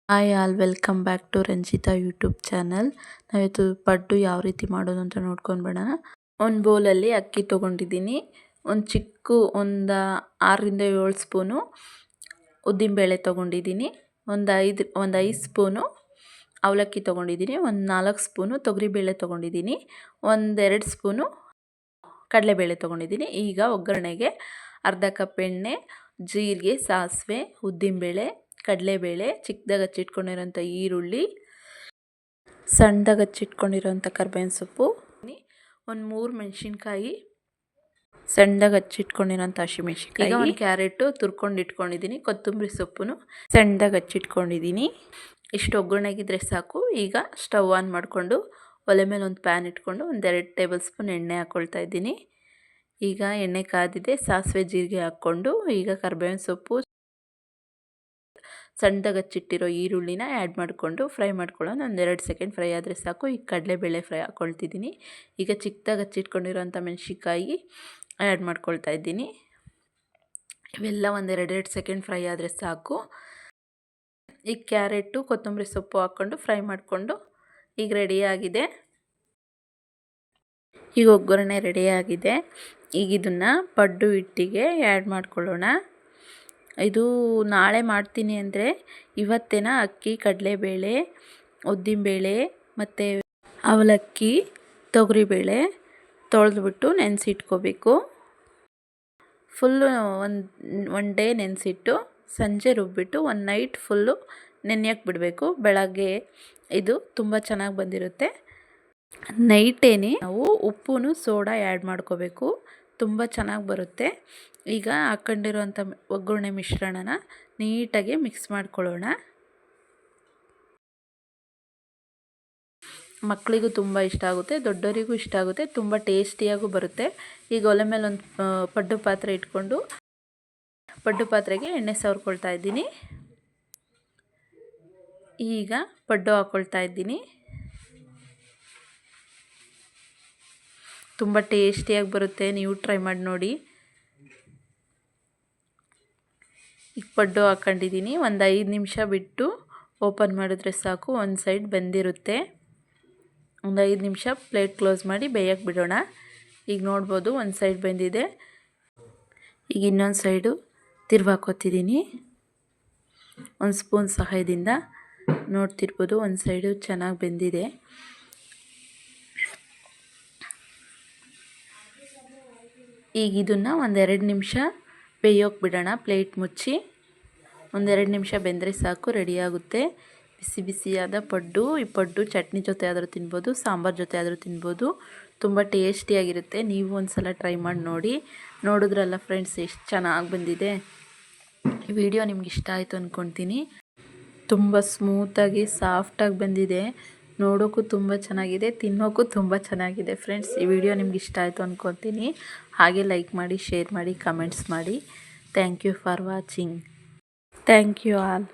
Hi all welcome back to Ranjitha YouTube channel. ನಾವಿವತ್ತು ಪಡ್ಡು ಯಾವ ರೀತಿ ಮಾಡೋದು ಅಂತ ನೋಡ್ಕೊಂಡು ಬಿಡೋಣ. ಒಂದು ಬೌಲಲ್ಲಿ ಅಕ್ಕಿ ತೊಗೊಂಡಿದ್ದೀನಿ. ಒಂದು 6-7 ಸ್ಪೂನು ಉದ್ದಿನಬೇಳೆ ತೊಗೊಂಡಿದ್ದೀನಿ. ಒಂದು 5 ಸ್ಪೂನು ಅವಲಕ್ಕಿ ತೊಗೊಂಡಿದ್ದೀನಿ. ಒಂದು 4 ಸ್ಪೂನು ತೊಗರಿಬೇಳೆ ತೊಗೊಂಡಿದ್ದೀನಿ. 1-2 ಸ್ಪೂನು ಕಡಲೆಬೇಳೆ ತೊಗೊಂಡಿದ್ದೀನಿ. ಈಗ ಒಗ್ಗರಣೆಗೆ ಅರ್ಧ ಕಪ್ ಎಣ್ಣೆ, ಜೀರಿಗೆ, ಸಾಸಿವೆ, ಉದ್ದಿನಬೇಳೆ, ಕಡಲೆಬೇಳೆ, ಚಿಕ್ಕದಾಗಿ ಹಚ್ಚಿಟ್ಕೊಂಡಿರೋಂಥ ಈರುಳ್ಳಿ, ಸಣ್ಣದಾಗಿ ಹಚ್ಚಿಟ್ಕೊಂಡಿರೋಂಥ ಕರ್ಬೇವಿನ ಸೊಪ್ಪು, ಒಂದು 3 ಮೆಣಸಿನ್ಕಾಯಿ, ಸಣ್ಣದಾಗಿ ಹಚ್ಚಿಟ್ಕೊಂಡಿರೋಂಥ ಹಸಿಮೆಣಸಿನ್ಕಾಯಿ, ಒಂದು ಕ್ಯಾರೆಟು ತುರ್ಕೊಂಡು ಇಟ್ಕೊಂಡಿದ್ದೀನಿ, ಕೊತ್ತಂಬರಿ ಸೊಪ್ಪು ಸಣ್ಣದಾಗಿ ಹಚ್ಚಿಟ್ಕೊಂಡಿದ್ದೀನಿ. ಇಷ್ಟು ಒಗ್ಗರಣೆಗಿದ್ರೆ ಸಾಕು. ಈಗ ಸ್ಟವ್ ಆನ್ ಮಾಡಿಕೊಂಡು ಒಲೆ ಮೇಲೆ ಒಂದು ಪ್ಯಾನ್ ಇಟ್ಕೊಂಡು 1-2 ಟೇಬಲ್ ಸ್ಪೂನ್ ಎಣ್ಣೆ ಹಾಕ್ಕೊಳ್ತಾ ಇದ್ದೀನಿ. ಈಗ ಎಣ್ಣೆ ಕಾದಿದೆ. ಸಾಸಿವೆ ಜೀರಿಗೆ ಹಾಕ್ಕೊಂಡು ಈಗ ಕರ್ಬೇವಿನ ಸೊಪ್ಪು, ಸಣ್ಣದಾಗಿ ಹಚ್ಚಿಟ್ಟಿರೋ ಈರುಳ್ಳಿನ ಆ್ಯಡ್ ಮಾಡಿಕೊಂಡು ಫ್ರೈ ಮಾಡ್ಕೊಳ್ಳೋಣ. 1-2 ಸೆಕೆಂಡ್ ಫ್ರೈ ಆದರೆ ಸಾಕು. ಈಗ ಕಡಲೆಬೇಳೆ ಫ್ರೈ ಹಾಕ್ಕೊಳ್ತಿದ್ದೀನಿ. ಈಗ ಚಿಕ್ಕದಾಗಿ ಹಚ್ಚಿಟ್ಕೊಂಡಿರೋಂಥ ಮೆಣಸಿನ್ಕಾಯಿ ಆ್ಯಡ್ ಮಾಡ್ಕೊಳ್ತಾ ಇದ್ದೀನಿ. ಇವೆಲ್ಲ 1-2 ಸೆಕೆಂಡ್ ಫ್ರೈ ಆದರೆ ಸಾಕು. ಈಗ ಕ್ಯಾರೆಟು, ಕೊತ್ತಂಬರಿ ಸೊಪ್ಪು ಹಾಕ್ಕೊಂಡು ಫ್ರೈ ಮಾಡಿಕೊಂಡು ಈಗ ರೆಡಿಯಾಗಿದೆ. ಈಗ ಒಗ್ಗರಣೆ ರೆಡಿಯಾಗಿದೆ. ಈಗ ಇದನ್ನು ಪಡ್ಡು ಹಿಟ್ಟಿಗೆ ಆ್ಯಡ್ ಮಾಡ್ಕೊಳ್ಳೋಣ. ಇದು ನಾಳೆ ಮಾಡ್ತೀನಿ ಅಂದರೆ ಇವತ್ತೇನ ಅಕ್ಕಿ, ಕಡಲೆಬೇಳೆ, ಉದ್ದಿನಬೇಳೆ ಮತ್ತು ಅವಲಕ್ಕಿ, ತೊಗರಿಬೇಳೆ ತೊಳೆದ್ಬಿಟ್ಟು ನೆನೆಸಿಟ್ಕೋಬೇಕು. ಫುಲ್ಲು ಒನ್ ಡೇ ನೆನೆಸಿಟ್ಟು ಸಂಜೆ ರುಬ್ಬಿಟ್ಟು ಒಂದು ನೈಟ್ ಫುಲ್ಲು ನೆನೆಯೋಕ್ಕೆ ಬಿಡಬೇಕು. ಬೆಳಗ್ಗೆ ಇದು ತುಂಬ ಚೆನ್ನಾಗಿ ಬಂದಿರುತ್ತೆ. ನೈಟೇನೆ ನಾವು ಉಪ್ಪು ಸೋಡಾ ಆ್ಯಡ್ ಮಾಡ್ಕೋಬೇಕು. ತುಂಬ ಚೆನ್ನಾಗಿ ಬರುತ್ತೆ. ಈಗ ಹಾಕ್ಕೊಂಡಿರೋಂಥ ಒಗ್ಗರಣೆ ಮಿಶ್ರಣನ ನೀಟಾಗಿ ಮಿಕ್ಸ್ ಮಾಡ್ಕೊಳ್ಳೋಣ. ಮಕ್ಕಳಿಗೂ ತುಂಬ ಇಷ್ಟ ಆಗುತ್ತೆ, ದೊಡ್ಡವರಿಗೂ ಇಷ್ಟ ಆಗುತ್ತೆ, ತುಂಬ ಟೇಸ್ಟಿಯಾಗೂ ಬರುತ್ತೆ. ಈಗ ಒಲೆ ಮೇಲೆ ಒಂದು ಪಡ್ಡು ಪಾತ್ರೆ ಇಟ್ಕೊಂಡು ಪಡ್ಡು ಪಾತ್ರೆಗೆ ಎಣ್ಣೆ ಸವರ್ಕೊಳ್ತಾ ಇದ್ದೀನಿ. ಈಗ ಪಡ್ಡು ಹಾಕ್ಕೊಳ್ತಾ ಇದ್ದೀನಿ. ತುಂಬ ಟೇಸ್ಟಿಯಾಗಿ ಬರುತ್ತೆ, ನೀವು ಟ್ರೈ ಮಾಡಿ ನೋಡಿ. ಈಗ ಪಡ್ಡು ಹಾಕ್ಕೊಂಡಿದ್ದೀನಿ. ಒಂದು 5 ನಿಮಿಷ ಬಿಟ್ಟು ಓಪನ್ ಮಾಡಿದ್ರೆ ಸಾಕು, ಒಂದು ಸೈಡ್ ಬೆಂದಿರುತ್ತೆ. ಒಂದು 5 ನಿಮಿಷ ಪ್ಲೇಟ್ ಕ್ಲೋಸ್ ಮಾಡಿ ಬೇಯಕ್ಕೆ ಬಿಡೋಣ. ಈಗ ನೋಡ್ಬೋದು ಒಂದು ಸೈಡ್ ಬೆಂದಿದೆ. ಈಗ ಇನ್ನೊಂದು ಸೈಡು ತಿರ್ವಾಕೋತಿದ್ದೀನಿ. ಒಂದು ಸ್ಪೂನ್ ಸಹಾಯದಿಂದ ನೋಡ್ತಿರ್ಬೋದು ಒಂದು ಸೈಡು ಚೆನ್ನಾಗಿ ಬೆಂದಿದೆ. ಈಗ ಇದನ್ನು 1-2 ನಿಮಿಷ ಬೇಯೋಕ್ಕೆ ಬಿಡೋಣ. ಪ್ಲೇಟ್ ಮುಚ್ಚಿ 1-2 ನಿಮಿಷ ಬೆಂದರೆ ಸಾಕು, ರೆಡಿಯಾಗುತ್ತೆ ಬಿಸಿ ಬಿಸಿಯಾದ ಪಡ್ಡು. ಈ ಪಡ್ಡು ಚಟ್ನಿ ಜೊತೆ ಆದರೂ ತಿನ್ಬೋದು, ಸಾಂಬಾರು ಜೊತೆ ಆದರೂ ತಿನ್ಬೋದು. ತುಂಬ ಟೇಸ್ಟಿಯಾಗಿರುತ್ತೆ. ನೀವು ಒಂದು ಸಲ ಟ್ರೈ ಮಾಡಿ ನೋಡಿ. ನೋಡಿದ್ರಲ್ಲ ಫ್ರೆಂಡ್ಸ್, ಎಷ್ಟು ಚೆನ್ನಾಗಿ ಬಂದಿದೆ. ಈ ವಿಡಿಯೋ ನಿಮ್ಗೆ ಇಷ್ಟ ಆಯಿತು ಅಂದ್ಕೊಳ್ತೀನಿ. ತುಂಬ ಸ್ಮೂತಾಗಿ ಸಾಫ್ಟಾಗಿ ಬಂದಿದೆ. ನೋಡೋಕ್ಕೂ ತುಂಬ ಚೆನ್ನಾಗಿದೆ, ತಿನ್ನೋಕ್ಕೂ ತುಂಬ ಚೆನ್ನಾಗಿದೆ. ಫ್ರೆಂಡ್ಸ್, ಈ ವಿಡಿಯೋ ನಿಮ್ಗೆ ಇಷ್ಟ ಆಯಿತು ಅಂದ್ಕೊಳ್ತೀನಿ. ಹಾಗೆ ಲೈಕ್ ಮಾಡಿ, ಶೇರ್ ಮಾಡಿ, ಕಮೆಂಟ್ಸ್ ಮಾಡಿ. Thank you for watching. Thank you all.